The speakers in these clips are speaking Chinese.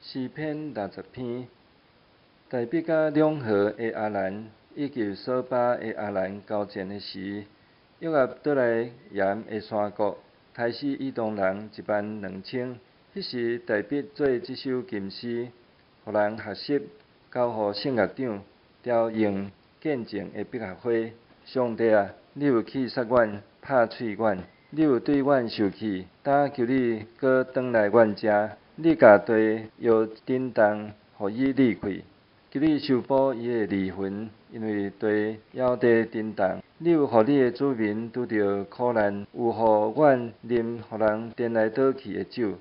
诗篇60篇，大笔甲两河的亚兰，以及所巴的亚兰交战的时，约押倒来盐的山谷，杀死以东人12000。迄时大笔做这首金诗，互人学习，交互圣乐长，调用见证的笔学会。上帝啊，你有去杀阮，拍碎阮，你有对阮受气，但求你搁转来阮遮。你甲地摇震动，互伊离开。求你修补伊的离魂，因为地摇地震动。你有互你的子民拄着苦难，有互阮啉互人颠来倒去的酒。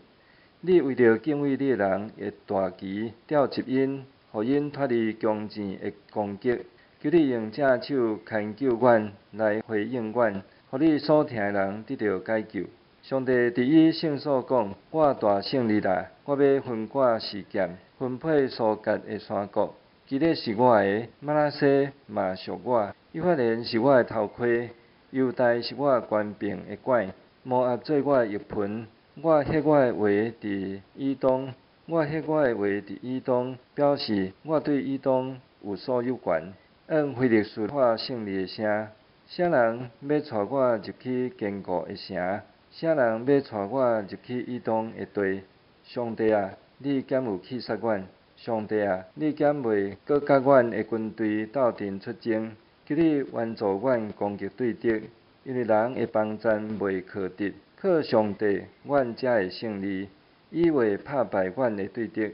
你为着敬畏你的人的大旗，调集因，互因脱离强钱的攻击。求你用正手牵救阮，来回应阮，互你所疼的人得到解救。上帝伫伊圣所讲：我大胜利啦！我要分割示剑，分配苏格的山谷。基列是我的，马拉西嘛属我。以法莲是我的头盔，犹大是我权柄的拐。摩押做我的翼盆。我迄我的话伫以东，表示我对以东有所有权。按非利士发胜利的声，啥人要带我入去坚固的城？啥人要带我入去以东的地？上帝啊，你敢有去杀阮？上帝啊，你敢袂搁甲阮的军队斗阵出征？求你援助阮攻击对敌，因为人的帮战袂靠敌，靠上帝，阮才会胜利。伊会拍败阮的对敌。